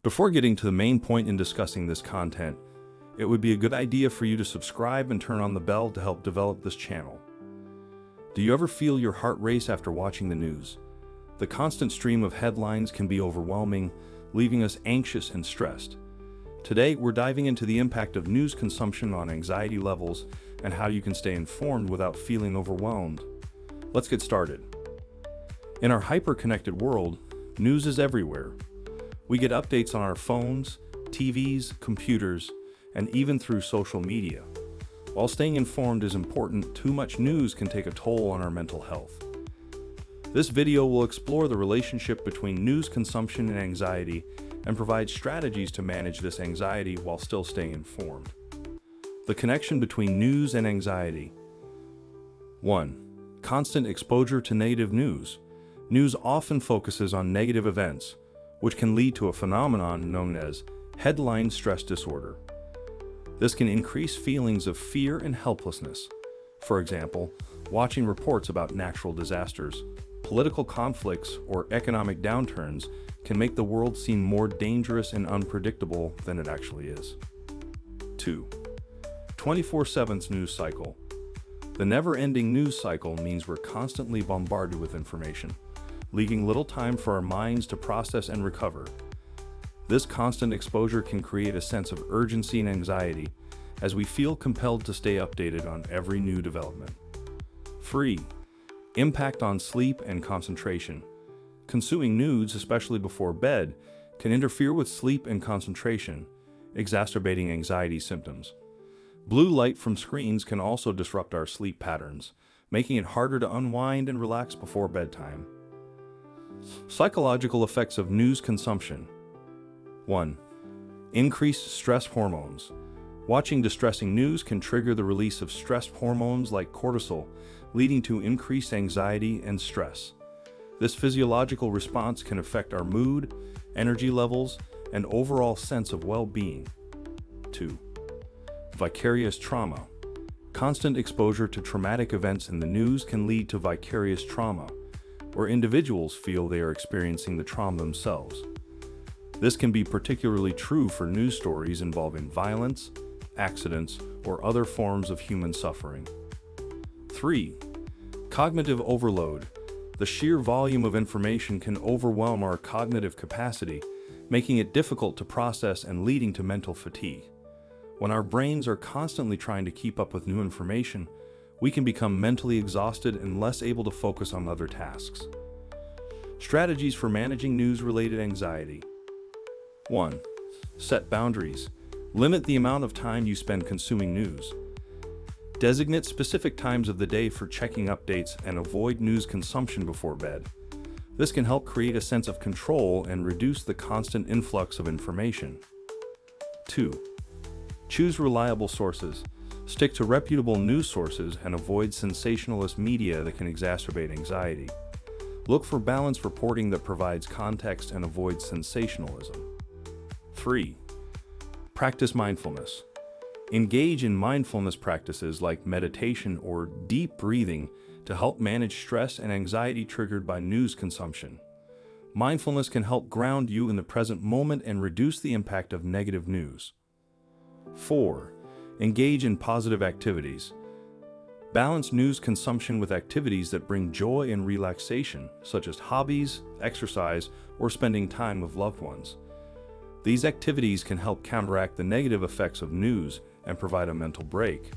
Before getting to the main point in discussing this content, it would be a good idea for you to subscribe and turn on the bell to help develop this channel. Do you ever feel your heart race after watching the news? The constant stream of headlines can be overwhelming, leaving us anxious and stressed. Today, we're diving into the impact of news consumption on anxiety levels and how you can stay informed without feeling overwhelmed. Let's get started. In our hyper-connected world, news is everywhere. We get updates on our phones, TVs, computers, and even through social media. While staying informed is important, too much news can take a toll on our mental health. This video will explore the relationship between news consumption and anxiety and provide strategies to manage this anxiety while still staying informed. The connection between news and anxiety. 1. Constant exposure to negative news. News often focuses on negative events, which can lead to a phenomenon known as headline stress disorder. This can increase feelings of fear and helplessness. For example, watching reports about natural disasters, political conflicts, or economic downturns can make the world seem more dangerous and unpredictable than it actually is. 2. 24/7 news cycle. The never-ending news cycle means we're constantly bombarded with information, leaving little time for our minds to process and recover. This constant exposure can create a sense of urgency and anxiety as we feel compelled to stay updated on every new development. 3. Impact on sleep and concentration. Consuming news, especially before bed, can interfere with sleep and concentration, exacerbating anxiety symptoms. Blue light from screens can also disrupt our sleep patterns, making it harder to unwind and relax before bedtime. Psychological effects of news consumption. 1. Increased stress hormones. Watching distressing news can trigger the release of stress hormones like cortisol, leading to increased anxiety and stress. This physiological response can affect our mood, energy levels, and overall sense of well-being. 2. Vicarious trauma. Constant exposure to traumatic events in the news can lead to vicarious trauma, where individuals feel they are experiencing the trauma themselves. This can be particularly true for news stories involving violence, accidents, or other forms of human suffering. 3. Cognitive overload. The sheer volume of information can overwhelm our cognitive capacity, making it difficult to process and leading to mental fatigue. When our brains are constantly trying to keep up with new information, we can become mentally exhausted and less able to focus on other tasks. Strategies for managing news-related anxiety. 1. Set boundaries. Limit the amount of time you spend consuming news. Designate specific times of the day for checking updates and avoid news consumption before bed. This can help create a sense of control and reduce the constant influx of information. 2. Choose reliable sources. Stick to reputable news sources and avoid sensationalist media that can exacerbate anxiety. Look for balanced reporting that provides context and avoids sensationalism. 3. Practice mindfulness. Engage in mindfulness practices like meditation or deep breathing to help manage stress and anxiety triggered by news consumption. Mindfulness can help ground you in the present moment and reduce the impact of negative news. 4. Engage in positive activities. Balance news consumption with activities that bring joy and relaxation, such as hobbies, exercise, or spending time with loved ones. These activities can help counteract the negative effects of news and provide a mental break.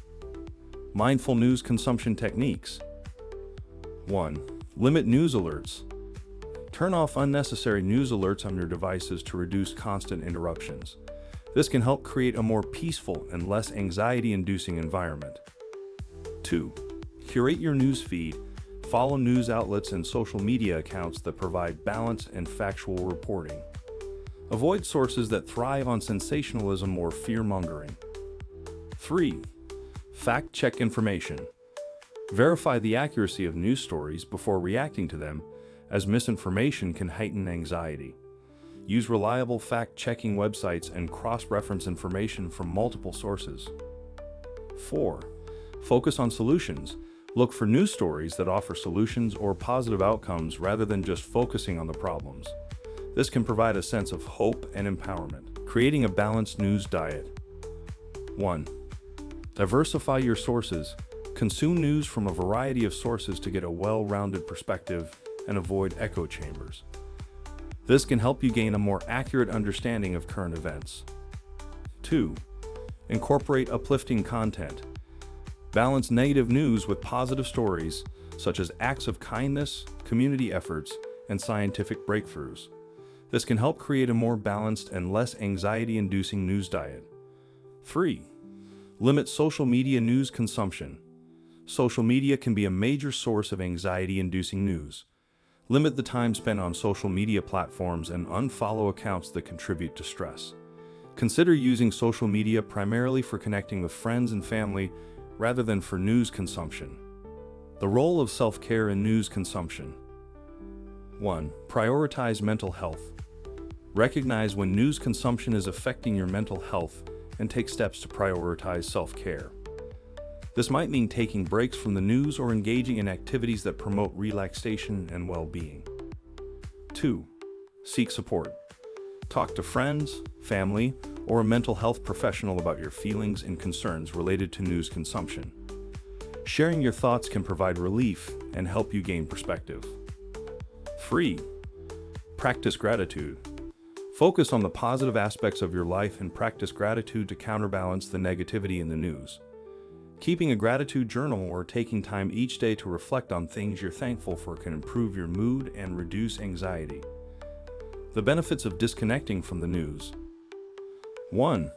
Mindful news consumption techniques. 1. Limit news alerts. Turn off unnecessary news alerts on your devices to reduce constant interruptions. This can help create a more peaceful and less anxiety-inducing environment. 2. Curate your news feed. Follow news outlets and social media accounts that provide balanced and factual reporting. Avoid sources that thrive on sensationalism or fear-mongering. 3. Fact-check information. Verify the accuracy of news stories before reacting to them, as misinformation can heighten anxiety. Use reliable fact-checking websites and cross-reference information from multiple sources. 4. Focus on solutions. Look for news stories that offer solutions or positive outcomes rather than just focusing on the problems. This can provide a sense of hope and empowerment. Creating a balanced news diet. 1. Diversify your sources. Consume news from a variety of sources to get a well-rounded perspective and avoid echo chambers. This can help you gain a more accurate understanding of current events. 2. Incorporate uplifting content. Balance negative news with positive stories, such as acts of kindness, community efforts, and scientific breakthroughs. This can help create a more balanced and less anxiety-inducing news diet. 3. Limit social media news consumption. Social media can be a major source of anxiety-inducing news. Limit the time spent on social media platforms and unfollow accounts that contribute to stress. Consider using social media primarily for connecting with friends and family rather than for news consumption. The role of self-care in news consumption. 1. Prioritize mental health. Recognize when news consumption is affecting your mental health and take steps to prioritize self-care. This might mean taking breaks from the news or engaging in activities that promote relaxation and well-being. 2. Seek support. Talk to friends, family, or a mental health professional about your feelings and concerns related to news consumption. Sharing your thoughts can provide relief and help you gain perspective. 3. Practice gratitude. Focus on the positive aspects of your life and practice gratitude to counterbalance the negativity in the news. Keeping a gratitude journal or taking time each day to reflect on things you're thankful for can improve your mood and reduce anxiety. The benefits of disconnecting from the news. 1.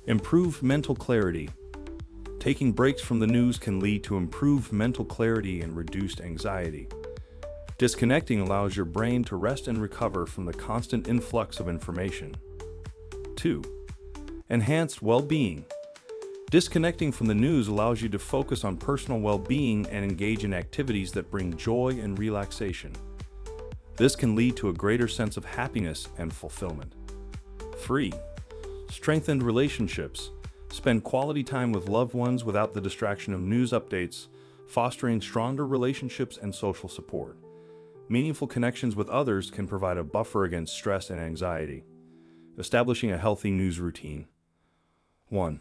Improved mental clarity. Taking breaks from the news can lead to improved mental clarity and reduced anxiety. Disconnecting allows your brain to rest and recover from the constant influx of information. 2. Enhanced well-being. Disconnecting from the news allows you to focus on personal well-being and engage in activities that bring joy and relaxation. This can lead to a greater sense of happiness and fulfillment. 3. Strengthened relationships. Spend quality time with loved ones without the distraction of news updates, fostering stronger relationships and social support. Meaningful connections with others can provide a buffer against stress and anxiety. Establishing a healthy news routine. 1.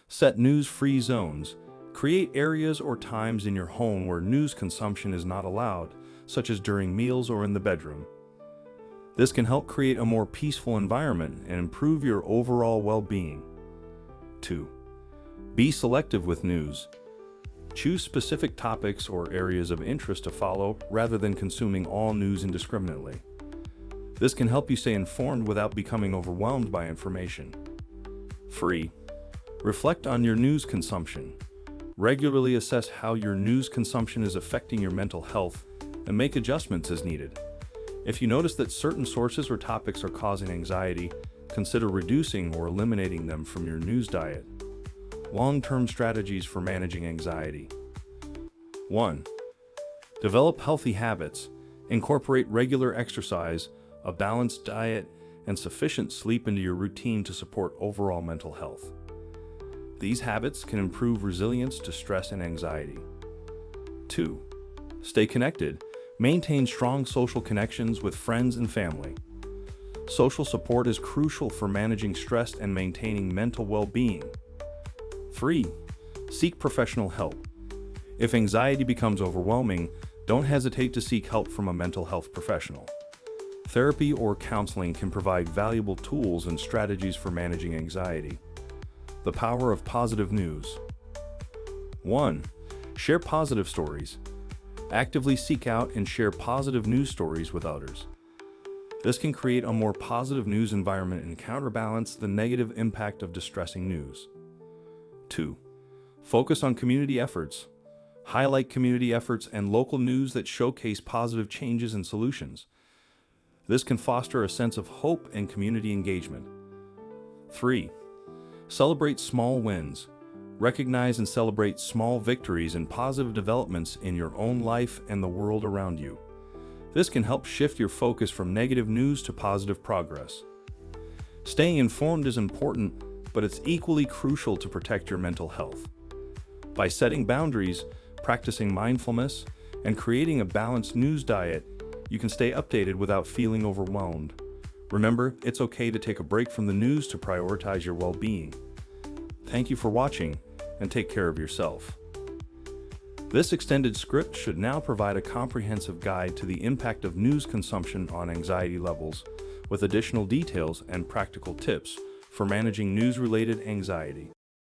Set news-free zones. Create areas or times in your home where news consumption is not allowed, such as during meals or in the bedroom. This can help create a more peaceful environment and improve your overall well-being. 2. Be selective with news. Choose specific topics or areas of interest to follow rather than consuming all news indiscriminately. This can help you stay informed without becoming overwhelmed by information. 3. Reflect on your news consumption. Regularly assess how your news consumption is affecting your mental health and make adjustments as needed. If you notice that certain sources or topics are causing anxiety, consider reducing or eliminating them from your news diet. Long-term strategies for managing anxiety. 1. Develop healthy habits. Incorporate regular exercise, a balanced diet, and sufficient sleep into your routine to support overall mental health. These habits can improve resilience to stress and anxiety. 2. Stay connected. Maintain strong social connections with friends and family. Social support is crucial for managing stress and maintaining mental well-being. 3. Seek professional help. If anxiety becomes overwhelming, don't hesitate to seek help from a mental health professional. Therapy or counseling can provide valuable tools and strategies for managing anxiety. The power of positive news. 1. Share positive stories. Actively seek out and share positive news stories with others. This can create a more positive news environment and counterbalance the negative impact of distressing news. 2. Focus on community efforts. Highlight community efforts and local news that showcase positive changes and solutions. This can foster a sense of hope and community engagement. 3. Celebrate small wins. Recognize and celebrate small victories and positive developments in your own life and the world around you. This can help shift your focus from negative news to positive progress. Staying informed is important, but it's equally crucial to protect your mental health. By setting boundaries, practicing mindfulness, and creating a balanced news diet, you can stay updated without feeling overwhelmed. Remember, it's okay to take a break from the news to prioritize your well-being. Thank you for watching, and take care of yourself. This extended script should now provide a comprehensive guide to the impact of news consumption on anxiety levels, with additional details and practical tips for managing news-related anxiety.